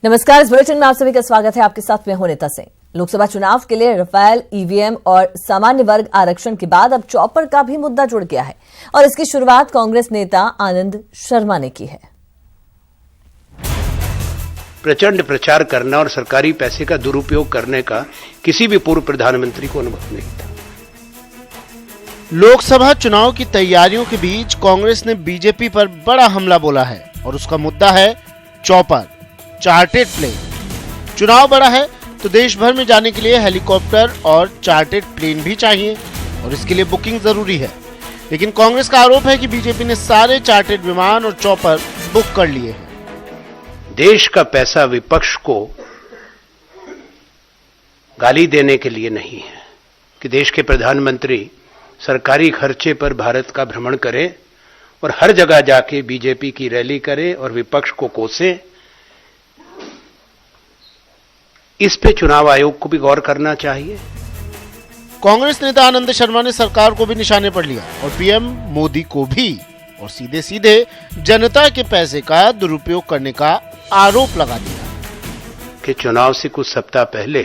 नमस्कार, इस बुलेटिन में आप सभी का स्वागत है। आपके साथ मैं हूं नीता सिंह। लोकसभा चुनाव के लिए राफेल, ईवीएम और सामान्य वर्ग आरक्षण के बाद अब चॉपर का भी मुद्दा जुड़ गया है और इसकी शुरुआत कांग्रेस नेता आनंद शर्मा ने की है। प्रचंड प्रचार करना और सरकारी पैसे का दुरुपयोग करने का किसी भी पूर्व प्रधानमंत्री को अनुभव नहीं था। लोकसभा चुनाव की तैयारियों के बीच कांग्रेस ने बीजेपी पर बड़ा हमला बोला है और उसका मुद्दा है चॉपर, चार्टेड प्लेन। चुनाव बड़ा है तो देश भर में जाने के लिए हेलीकॉप्टर और चार्टेड प्लेन भी चाहिए और इसके लिए बुकिंग जरूरी है। लेकिन कांग्रेस का आरोप है कि बीजेपी ने सारे चार्टेड विमान और चॉपर बुक कर लिए हैं। देश का पैसा विपक्ष को गाली देने के लिए नहीं है कि देश के प्रधानमंत्री सरकारी खर्चे पर भारत का भ्रमण करें और हर जगह जाके बीजेपी की रैली करे और विपक्ष को कोसे। इस पे चुनाव आयोग को भी गौर करना चाहिए। कांग्रेस नेता आनंद शर्मा ने सरकार को भी निशाने पर लिया और पीएम मोदी को भी, और सीधे सीधे जनता के पैसे का दुरुपयोग करने का आरोप लगा दिया कि चुनाव से कुछ सप्ताह पहले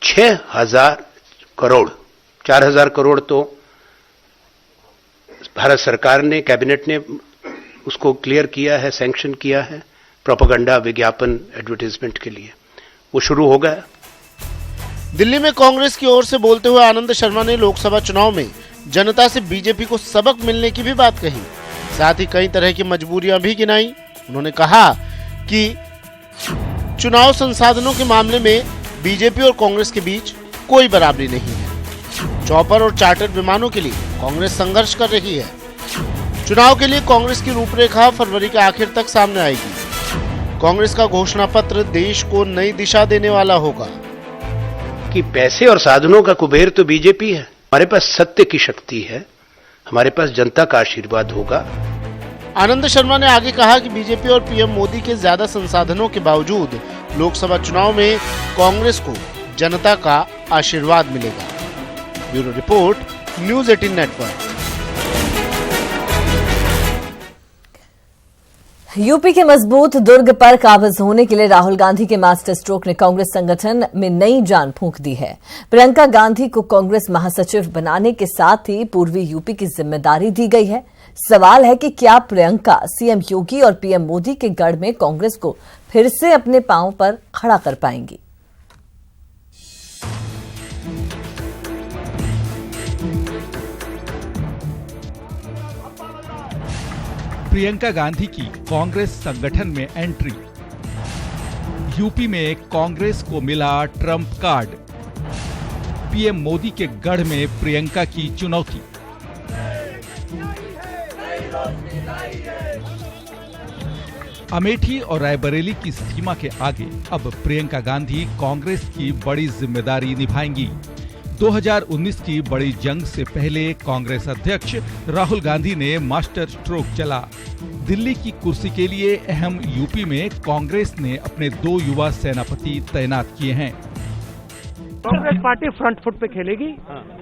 6,000 करोड़, 4,000 करोड़ तो भारत सरकार ने, कैबिनेट ने उसको क्लियर किया है, सैंक्शन किया है प्रोपेगेंडा, विज्ञापन, एडवर्टाइजमेंट के लिए, वो शुरू हो गया। दिल्ली में कांग्रेस की ओर से बोलते हुए आनंद शर्मा ने लोकसभा चुनाव में जनता से बीजेपी को सबक मिलने की भी बात कही। साथ ही कई तरह की मजबूरियां भी गिनाई। उन्होंने कहा कि चुनाव संसाधनों के मामले में बीजेपी और कांग्रेस के बीच कोई बराबरी नहीं है। चॉपर और चार्टर्ड विमानों के लिए कांग्रेस संघर्ष कर रही है। चुनाव के लिए कांग्रेस की रूपरेखा फरवरी के आखिर तक सामने आएगी। कांग्रेस का घोषणा पत्र देश को नई दिशा देने वाला होगा। कि पैसे और साधनों का कुबेर तो बीजेपी है, हमारे पास सत्य की शक्ति है, हमारे पास जनता का आशीर्वाद होगा। आनंद शर्मा ने आगे कहा कि बीजेपी और पीएम मोदी के ज्यादा संसाधनों के बावजूद लोकसभा चुनाव में कांग्रेस को जनता का आशीर्वाद मिलेगा। Bureau report, news 18 network. UP के मजबूत दुर्ग पर काबिज होने के लिए राहुल गांधी के मास्टर स्ट्रोक ने कांग्रेस संगठन में नई जान फूंक दी है। प्रियंका गांधी को कांग्रेस महासचिव बनाने के साथ ही पूर्वी यूपी की जिम्मेदारी दी गई है। सवाल है कि क्या प्रियंका सीएम योगी और पीएम मोदी के गढ़ में कांग्रेस को फिर से अपने पांव पर खड़ा कर पाएंगी। प्रियंका गांधी की कांग्रेस संगठन में एंट्री। यूपी में कांग्रेस को मिला ट्रंप कार्ड। पीएम मोदी के गढ़ में प्रियंका की चुनौती। अमेठी और रायबरेली की सीमा के आगे अब प्रियंका गांधी कांग्रेस की बड़ी जिम्मेदारी निभाएंगी। 2019 की बड़ी जंग से पहले कांग्रेस अध्यक्ष राहुल गांधी ने मास्टर स्ट्रोक चला। दिल्ली की कुर्सी के लिए अहम यूपी में कांग्रेस ने अपने 2 युवा सेनापति तैनात किए हैं। कांग्रेस पार्टी फ्रंट फुट पे खेलेगी।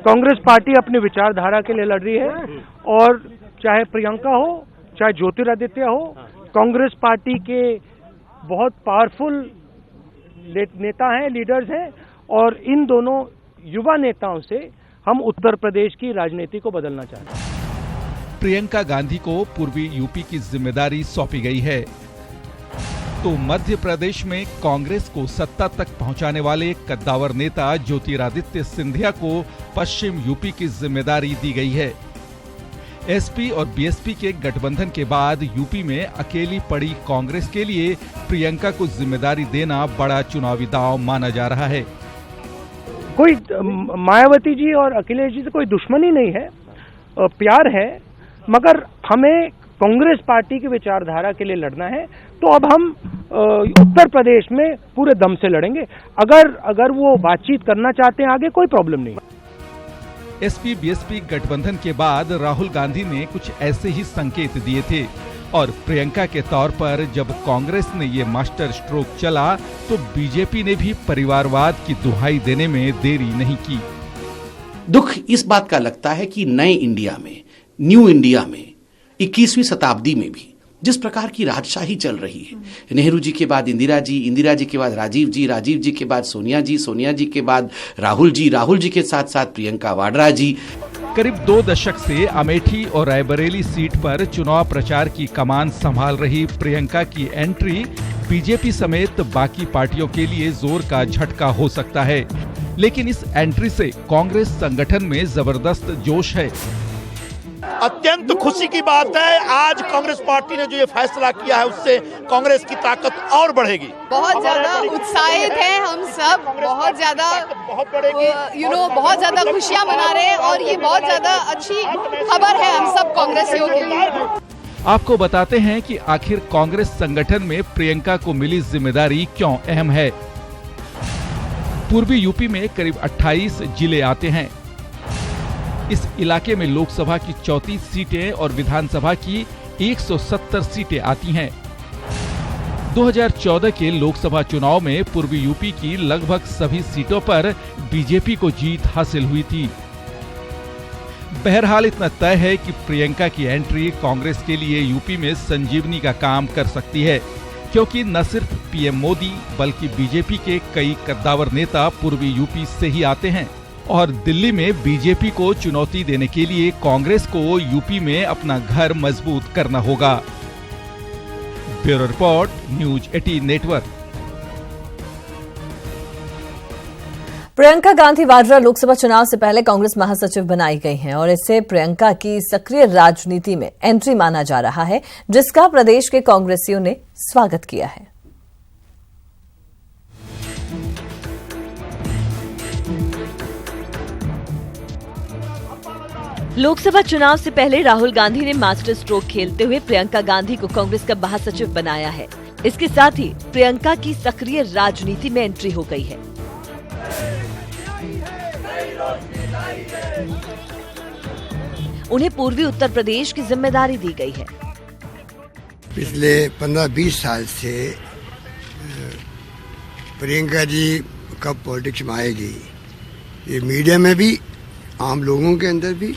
कांग्रेस पार्टी अपनी विचारधारा के लिए लड़ रही है और चाहे प्रियंका हो, चाहे ज्योतिरादित्य हो, कांग्रेस पार्टी के बहुत पावरफुल नेता हैं, लीडर्स हैं और इन दोनों युवा नेताओं से हम उत्तर प्रदेश की राजनीति को बदलना चाहते हैं। प्रियंका गांधी को पूर्वी यूपी की जिम्मेदारी सौंपी गई है तो मध्य प्रदेश में कांग्रेस को सत्ता तक पहुंचाने वाले कद्दावर नेता ज्योतिरादित्य सिंधिया को पश्चिम यूपी की जिम्मेदारी दी गई है। एसपी और बीएसपी के गठबंधन के बाद यूपी में अकेली पड़ी कांग्रेस के लिए प्रियंका को जिम्मेदारी देना बड़ा चुनावी दांव माना जा रहा है। कोई मायावती जी और अखिलेश जी से कोई दुश्मनी नहीं है, प्यार है, मगर हमें कांग्रेस पार्टी की विचारधारा के लिए लड़ना है तो अब हम उत्तर प्रदेश में पूरे दम से लड़ेंगे। अगर वो बातचीत करना चाहते हैं आगे, कोई प्रॉब्लम नहीं। एसपी बीएसपी गठबंधन के बाद राहुल गांधी ने कुछ ऐसे ही संकेत दिए थे और प्रियंका के तौर पर जब कांग्रेस ने ये मास्टर स्ट्रोक चला तो बीजेपी ने भी परिवारवाद की दुहाई देने में देरी नहीं की। दुख इस बात का लगता है कि नए इंडिया में, न्यू इंडिया में, 21वीं शताब्दी में भी जिस प्रकार की राजशाही चल रही है, नेहरू जी के बाद इंदिरा जी के बाद राजीव जी के बाद सोनिया जी के बाद राहुल जी के साथ साथ प्रियंका वाड्रा जी। करीब 2 दशक से अमेठी और रायबरेली सीट पर चुनाव प्रचार की कमान संभाल रही प्रियंका की एंट्री बीजेपी समेत बाकी पार्टियों के लिए जोर का झटका हो सकता है, लेकिन इस एंट्री से कांग्रेस संगठन में जबरदस्त जोश है। अत्यंत खुशी की बात है, आज कांग्रेस पार्टी ने जो ये फैसला किया है उससे कांग्रेस की ताकत और बढ़ेगी। बहुत ज्यादा उत्साहित हैं हम सब, बहुत ज्यादा बहुत ज्यादा खुशियां मना रहे हैं और ये बहुत ज्यादा अच्छी खबर है हम सब कांग्रेसियों के लिए। आपको बताते हैं कि आखिर कांग्रेस संगठन में प्रियंका को मिली जिम्मेदारी क्यों अहम है। पूर्वी यूपी में करीब 28 जिले आते हैं। इस इलाके में लोकसभा की 34 सीटें और विधानसभा की 170 सीटें आती हैं। 2014 के लोकसभा चुनाव में पूर्वी यूपी की लगभग सभी सीटों पर बीजेपी को जीत हासिल हुई थी। बहरहाल इतना तय है कि प्रियंका की एंट्री कांग्रेस के लिए यूपी में संजीवनी का काम कर सकती है, क्योंकि न सिर्फ पीएम मोदी बल्कि बीजेपी के कई कद्दावर नेता पूर्वी यूपी से ही आते हैं और दिल्ली में बीजेपी को चुनौती देने के लिए कांग्रेस को यूपी में अपना घर मजबूत करना होगा। Bureau report, news 18 network. Priyanka Gandhi Vadra Lok Sabha चुनाव से पहले कांग्रेस महासचिव बनाई गई हैं और इसे प्रियंका की सक्रिय राजनीति में एंट्री माना जा रहा है, जिसका प्रदेश के कांग्रेसियों ने स्वागत किया है। लोकसभा चुनाव से पहले राहुल गांधी ने मास्टर स्ट्रोक खेलते हुए प्रियंका गांधी को कांग्रेस का महासचिव बनाया है। इसके साथ ही प्रियंका की सक्रिय राजनीति में एंट्री हो गई है। उन्हें पूर्वी उत्तर प्रदेश की जिम्मेदारी दी गई है। पिछले 15-20 साल से प्रियंका जी कब पॉलिटिक्स में आएगी, ये मीडिया में भी, आम लोगों के अंदर भी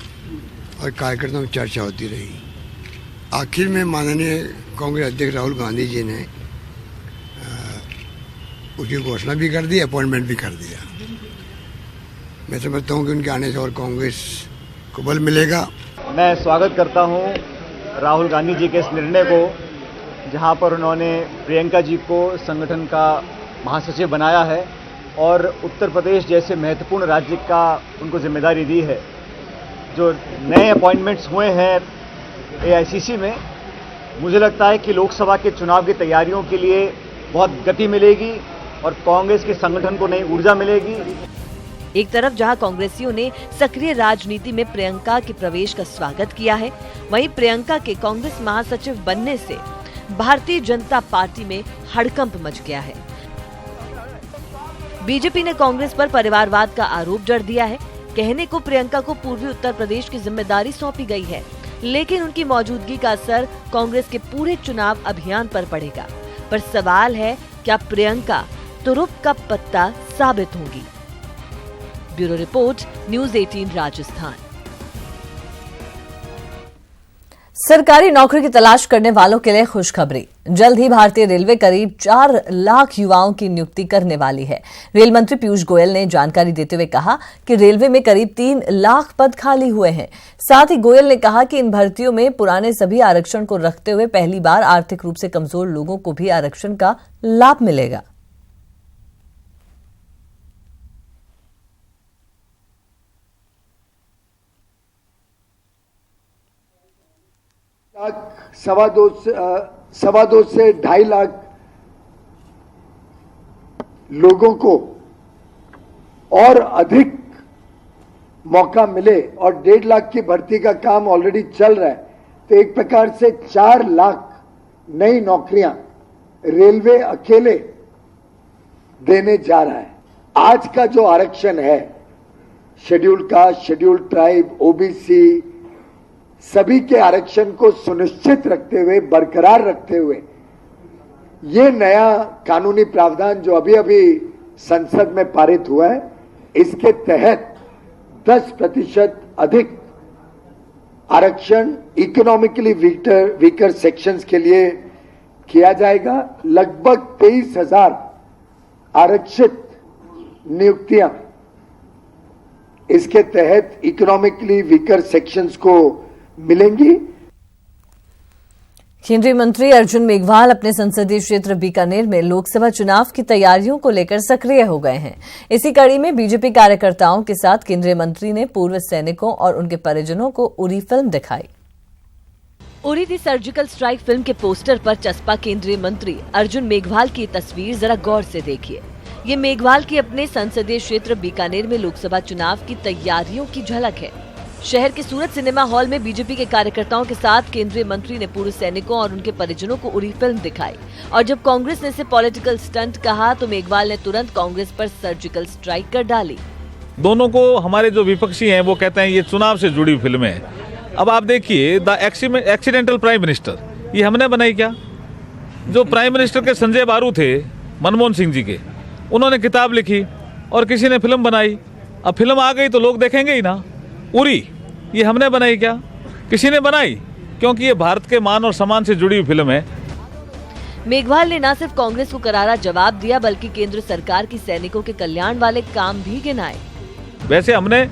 और कार्यकर्ताओं में चर्चा होती रही। आखिर में माननीय कांग्रेस अध्यक्ष राहुल गांधी जी ने उसकी घोषणा भी कर दी, अपॉइंटमेंट भी कर दिया। मैं समझता हूं कि उनके आने से और कांग्रेस को बल मिलेगा। मैं स्वागत करता हूं राहुल गांधी जी के इस निर्णय को, जहां पर उन्होंने प्रियंका जी को संगठन का महासचिव बनाया है और उत्तर प्रदेश जैसे महत्वपूर्ण राज्य का उनको जिम्मेदारी दी है। जो नए अपॉइंटमेंट्स हुए हैं एआईसीसी में, मुझे लगता है कि लोकसभा के चुनाव की तैयारियों के लिए बहुत गति मिलेगी और कांग्रेस के संगठन को नई ऊर्जा मिलेगी। एक तरफ जहां कांग्रेसियों ने सक्रिय राजनीति में प्रियंका के प्रवेश का स्वागत किया है, वहीं प्रियंका के कांग्रेस महासचिव बनने से भारतीय जनता पार्टी में हड़कंप मच गया है। बीजेपी ने कांग्रेस पर परिवारवाद का आरोप जड़ दिया है। कहने को प्रियंका को पूर्वी उत्तर प्रदेश की जिम्मेदारी सौंपी गई है, लेकिन उनकी मौजूदगी का असर कांग्रेस के पूरे चुनाव अभियान पर पड़ेगा। पर सवाल है, क्या प्रियंका तुरुप का पत्ता साबित होंगी? Bureau report, news 18 Rajasthan. सरकारी नौकरी की तलाश करने वालों के लिए खुशखबरी। जल्द ही भारतीय रेलवे करीब 4 लाख युवाओं की नियुक्ति करने वाली है। रेल मंत्री पीयूष गोयल ने जानकारी देते हुए कहा कि रेलवे में करीब 3 लाख पद खाली हुए हैं। साथ ही गोयल ने कहा कि इन भर्तियों में पुराने सभी आरक्षण को रखते हुए पहली बार आर्थिक रूप से कमजोर लोगों को भी आरक्षण का लाभ मिलेगा। सवा दो से 2.5 लाख लोगों को और अधिक मौका मिले और 1.5 लाख की भर्ती का काम ऑलरेडी चल रहा है, तो एक प्रकार से 4 लाख नई नौकरियां रेलवे अकेले देने जा रहा है। आज का जो आरक्षण है, schedule caste, schedule tribe, OBC, सभी के आरक्षण को सुनिश्चित रखते हुए, बरकरार रखते हुए, ये नया कानूनी प्रावधान जो अभी अभी संसद में पारित हुआ है, इसके तहत 10% अधिक आरक्षण इकोनॉमिकली वीकर सेक्शंस के लिए किया जाएगा। लगभग 23,000 आरक्षित नियुक्तियां इसके तहत इकोनॉमिकली वीकर सेक्शंस को मिलेंगी। केंद्रीय मंत्री अर्जुन मेघवाल अपने संसदीय क्षेत्र बीकानेर में लोकसभा चुनाव की तैयारियों को लेकर सक्रिय हो गए हैं। इसी कड़ी में बीजेपी कार्यकर्ताओं के साथ केंद्रीय मंत्री ने पूर्व सैनिकों और उनके परिजनों को उरी फिल्म दिखाई। उरी दी सर्जिकल स्ट्राइक फिल्म के पोस्टर पर चस्पा केंद्रीय मंत्री अर्जुन मेघवाल की तस्वीर जरा गौर से देखिए। ये मेघवाल की अपने संसदीय क्षेत्र बीकानेर में लोकसभा चुनाव की तैयारियों की झलक है। शहर के सूरत सिनेमा हॉल में बीजेपी के कार्यकर्ताओं के साथ केंद्रीय मंत्री ने पूर्व सैनिकों और उनके परिजनों को उरी फिल्म दिखाई और जब कांग्रेस ने इसे पॉलिटिकल स्टंट कहा तो मेघवाल ने तुरंत कांग्रेस पर सर्जिकल स्ट्राइक कर डाली। दोनों को हमारे जो विपक्षी हैं वो कहते हैं ये चुनाव से जुड़ी फिल्म है। अब आप देखिए द एक्सीडेंटल प्राइम मिनिस्टर, ये हमने बनाई क्या? जो प्राइम मिनिस्टर के संजय बारू थे मनमोहन सिंह जी के, उन्होंने किताब लिखी और किसी ने फिल्म बनाई। अब फिल्म आ गई तो लोग देखेंगे ही ना। उरी ये हमने बनाई क्या? किसी ने बनाई? क्योंकि ये भारत के मान और सम्मान से जुड़ी हुई फिल्म है। मेघवाल ने न सिर्फ कांग्रेस को करारा जवाब दिया बल्कि केंद्र सरकार की सैनिकों के कल्याण वाले काम भी गिनाए। वैसे हमने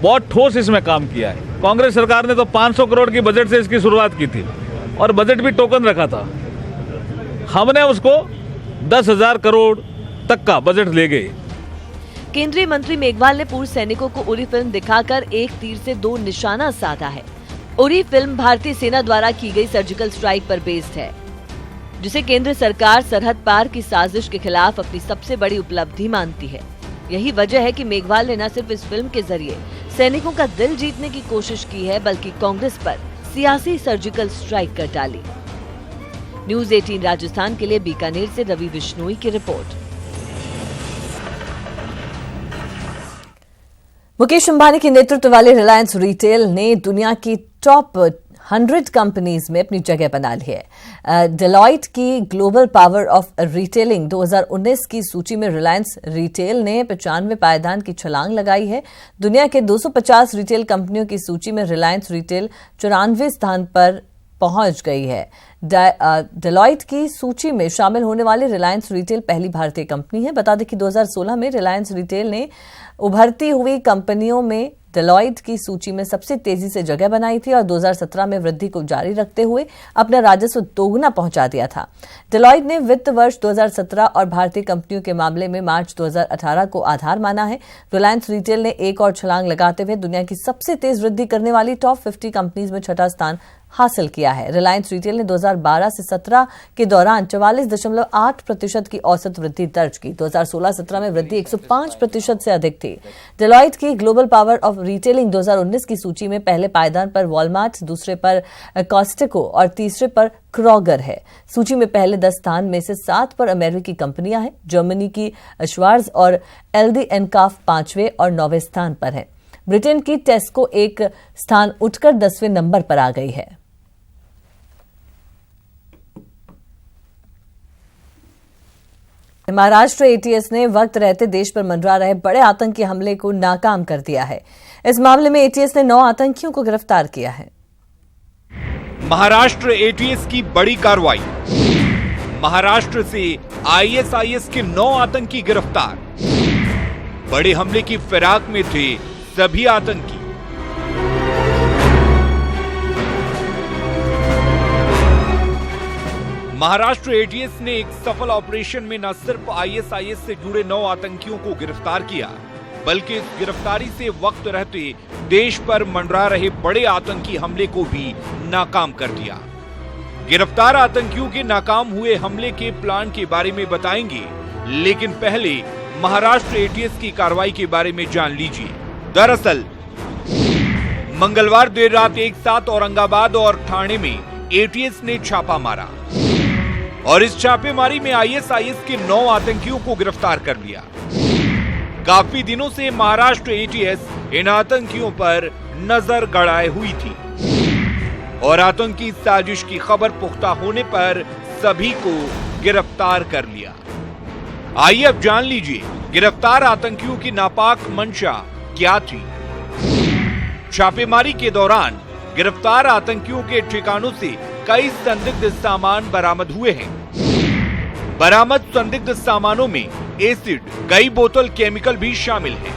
बहुत ठोस इसमें काम किया है। कांग्रेस सरकार ने तो 500 करोड़ की बजट से इसकी शुरुआत की थी और बजट भी टोकन रखा था। हमने उसको 10,000 करोड़ तक का बजट ले गए। केंद्रीय मंत्री मेघवाल ने पूर्व सैनिकों को उरी फिल्म दिखाकर एक तीर से दो निशाना साधा है। उरी फिल्म भारतीय सेना द्वारा की गई सर्जिकल स्ट्राइक पर बेस्ड है, जिसे केंद्र सरकार सरहद पार की साजिश के खिलाफ अपनी सबसे बड़ी उपलब्धि मानती है। यही वजह है कि मेघवाल ने न सिर्फ इस फिल्म के जरिए सैनिकों का दिल जीतने की कोशिश की है बल्कि कांग्रेस पर सियासी सर्जिकल स्ट्राइक कर डाली। न्यूज़ 18 राजस्थान के लिए बीकानेर से रवि बिश्नोई की रिपोर्ट। मुकेश अंबानी के नेतृत्व वाले रिलायंस रिटेल ने दुनिया की टॉप 100 कंपनीज में अपनी जगह बना ली है। डेलॉयट की ग्लोबल पावर ऑफ रिटेलिंग 2019 की सूची में रिलायंस रिटेल ने 95 पायदान की छलांग लगाई है। दुनिया के 250 रिटेल कंपनियों की सूची में रिलायंस रिटेल 94वें स्थान पर पहुंच गई है। डेलॉयट की सूची में शामिल होने वाली रिलायंस रिटेल पहली भारतीय कंपनी है। बता दें कि 2016 में रिलायंस रिटेल ने उभरती हुई कंपनियों में डेलॉयट की सूची में सबसे तेजी से जगह बनाई थी और 2017 में वृद्धि को जारी रखते हुए अपना राजस्व दोगुना पहुंचा दिया था। डेलॉयट ने वित्त वर्ष 2017 और भारतीय कंपनियों के मामले में मार्च 2018 को आधार माना है। रिलायंस रिटेल ने एक और छलांग लगाते हुए दुनिया की सबसे तेज वृद्धि करने वाली टॉप 50 कंपनीज में छठा स्थान हासिल किया है। रिलायंस रिटेल ने 2012 से 17 के दौरान 44.8% की औसत वृद्धि दर्ज की। 2016-17 में वृद्धि 105% से अधिक थी। डेलॉयट की ग्लोबल पावर ऑफ रिटेलिंग 2019 की सूची में पहले पायदान पर वॉलमार्ट, दूसरे पर कॉस्टेको और तीसरे पर क्रॉगर है। सूची में पहले 10 स्थान में से 7 पर अमेरिकी कंपनियां हैं। जर्मनी की श्वार्ज और एलडी एनकाफ 5वें और 9वें स्थान पर है। ब्रिटेन की टेस्को एक स्थान उठकर 10वें नंबर पर आ गई है। महाराष्ट्र एटीएस ने वक्त रहते देश पर मंडरा रहे बड़े आतंकी हमले को नाकाम कर दिया है। इस मामले में एटीएस ने 9 आतंकियों को गिरफ्तार किया है। महाराष्ट्र एटीएस की बड़ी कार्रवाई। महाराष्ट्र से आईएसआईएस के 9 आतंकी गिरफ्तार। बड़े हमले की फिराक में थे सभी आतंकी। महाराष्ट्र एटीएस ने एक सफल ऑपरेशन में न सिर्फ आईएसआईएस से जुड़े 9 आतंकियों को गिरफ्तार किया, बल्कि इस गिरफ्तारी से वक्त रहते देश पर मंडरा रहे बड़े आतंकी हमले को भी नाकाम कर दिया। गिरफ्तार आतंकियों के नाकाम हुए हमले के प्लान के बारे में बताएंगे, लेकिन पहले महाराष्ट्र एटीएस की कार्रवाई के बारे में जान लीजिए। दरअसल मंगलवार देर रात एक साथ औरंगाबाद और ठाणे में एटीएस ने छापा मारा और इस छापेमारी में आईएसआईएस के 9 आतंकियों को गिरफ्तार कर लिया। काफी दिनों से महाराष्ट्र एटीएस इन आतंकियों पर नजर गड़ाए हुई थी और आतंकी साजिश की खबर पुख्ता होने पर सभी को गिरफ्तार कर लिया। आइए अब जान लीजिए गिरफ्तार आतंकियों की नापाक मंशा क्या थी। छापेमारी के दौरान गिरफ्तार आतंकियों के ठिकानों से कई संदिग्ध सामान बरामद हुए हैं। बरामद संदिग्ध सामानों में एसिड, कई बोतल केमिकल भी शामिल हैं।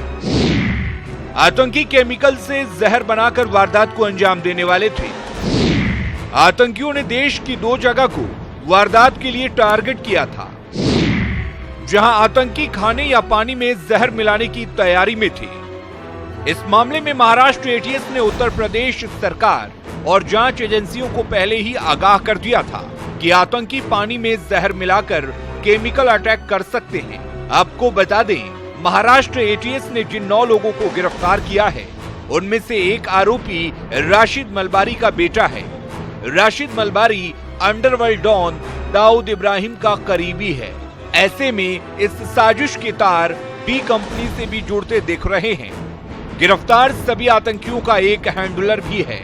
आतंकी केमिकल से जहर बनाकर वारदात को अंजाम देने वाले थे। आतंकियों ने देश की 2 जगह को वारदात के लिए टारगेट किया था, जहां आतंकी खाने या पानी में जहर मिलाने की तैयारी में थे। इस मामले में महाराष्ट्र एटीएस ने उत्तर प्रदेश सरकार और जांच एजेंसियों को पहले ही आगाह कर दिया था कि आतंकी पानी में जहर मिलाकर केमिकल अटैक कर सकते हैं। आपको बता दें, महाराष्ट्र एटीएस ने जिन 9 लोगों को गिरफ्तार किया है, उनमें से एक आरोपी राशिद मलबारी का बेटा है। राशिद मलबारी अंडरवर्ल्ड डॉन दाऊद इब्राहिम का करीबी है। ऐसे में इस साजिश के तार बी कंपनी से भी जुड़ते दिख रहे हैं। गिरफ्तार सभी आतंकियों का एक हैंडलर भी है,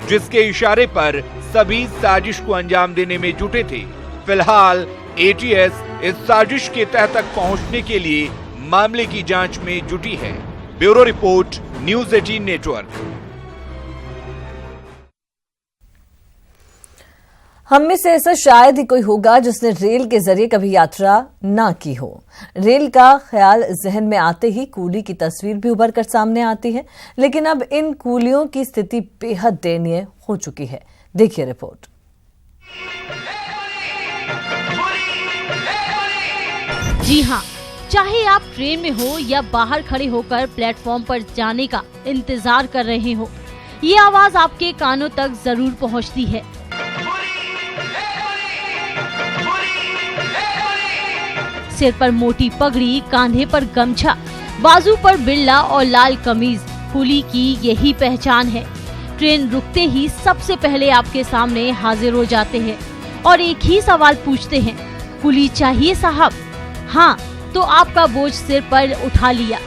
जिसके इशारे पर सभी साजिश को अंजाम देने में जुटे थे। फिलहाल एटीएस इस साजिश के तह तक पहुंचने के लिए मामले की जांच में जुटी है। Bureau report, news 18 network. हम में से ऐसा शायद ही कोई होगा जिसने रेल के जरिए कभी यात्रा ना की हो। रेल का ख्याल जहन में आते ही कूली की तस्वीर भी उभर कर सामने आती है, लेकिन अब इन कूलियों की स्थिति बेहद दयनीय हो चुकी है। देखिए रिपोर्ट। जी हाँ, चाहे आप ट्रेन में हो या बाहर खड़े होकर प्लेटफॉर्म पर जाने का इंतजार कर रहे हो, ये आवाज आपके कानों तक जरूर पहुंचती है। सिर पर मोटी पगड़ी, कांधे पर गमछा, बाजू पर बिल्ला और लाल कमीज, कुली की यही पहचान है। ट्रेन रुकते ही सबसे पहले आपके सामने हाजिर हो जाते हैं और एक ही सवाल पूछते हैं, कुली चाहिए साहब? हाँ तो आपका बोझ सिर पर उठा लिया,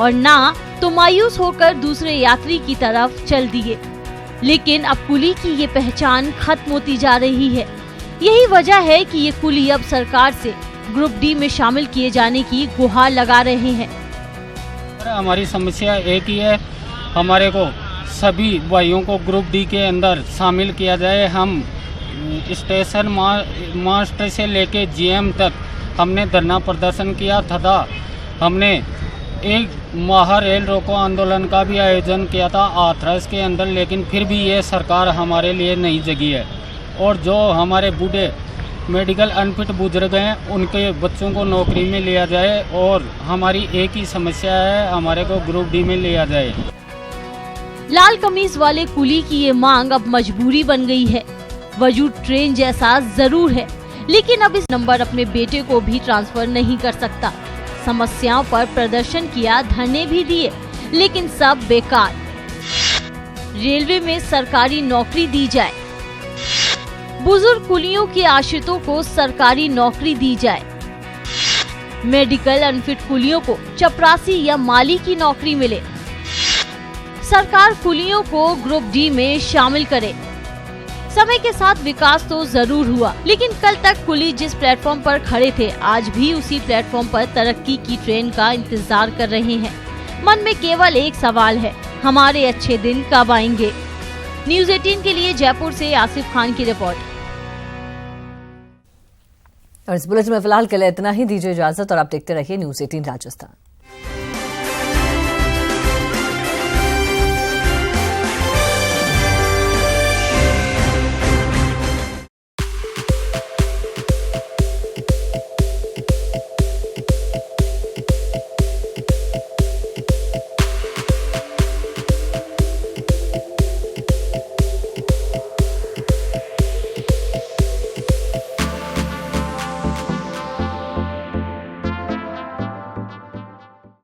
और ना तो मायूस होकर दूसरे यात्री की तरफ चल दिए। लेकिन अब कुली की ये पहचान खत्म होती जा रही है। यही वजह है कि ये कुली अब सरकार से ग्रुप डी में शामिल किए जाने की गुहार लगा रहे हैं। हमारी समस्या एक ही है, हमारे को सभी भाइयों को ग्रुप डी के अंदर शामिल किया जाए। हम स्टेशन मास्टर से लेके जीएम तक हमने धरना प्रदर्शन किया तथा हमने एक महा रेल रोको आंदोलन का भी आयोजन किया था हाथरस के अंदर, लेकिन फिर भी ये सरकार हमारे लिए नहीं जगी है। और जो हमारे बूढ़े मेडिकल अनफिट बुजुर्ग हैं, उनके बच्चों को नौकरी में लिया जाए, और हमारी एक ही समस्या है, हमारे को ग्रुप डी में लिया जाए। लाल कमीज वाले कुली की ये मांग अब मजबूरी बन गई है। वजूद ट्रेन जैसा जरूर है, लेकिन अब इस नंबर अपने बेटे को भी ट्रांसफर नहीं कर सकता। समस्याओं पर प्रदर्शन किया, धरने भी दिए, लेकिन सब बेकार। रेलवे में सरकारी नौकरी दी जाए, बुजुर्ग कुलियों के आश्रितों को सरकारी नौकरी दी जाए, मेडिकल अनफिट कुलियों को चपरासी या माली की नौकरी मिले, सरकार कुलियों को ग्रुप डी में शामिल करे। समय के साथ विकास तो जरूर हुआ, लेकिन कल तक कुली जिस प्लेटफॉर्म पर खड़े थे, आज भी उसी प्लेटफॉर्म पर तरक्की की ट्रेन का इंतजार कर रहे हैं। मन में केवल एक सवाल है, हमारे अच्छे दिन कब आएंगे? न्यूज़ 18 के लिए जयपुर से आसिफ खान की रिपोर्ट। और इस बुलेटिन में फिलहाल के लिए इतना ही। दीजिए इजाजत और आप देखते रहिए न्यूज़ 18 राजस्थान।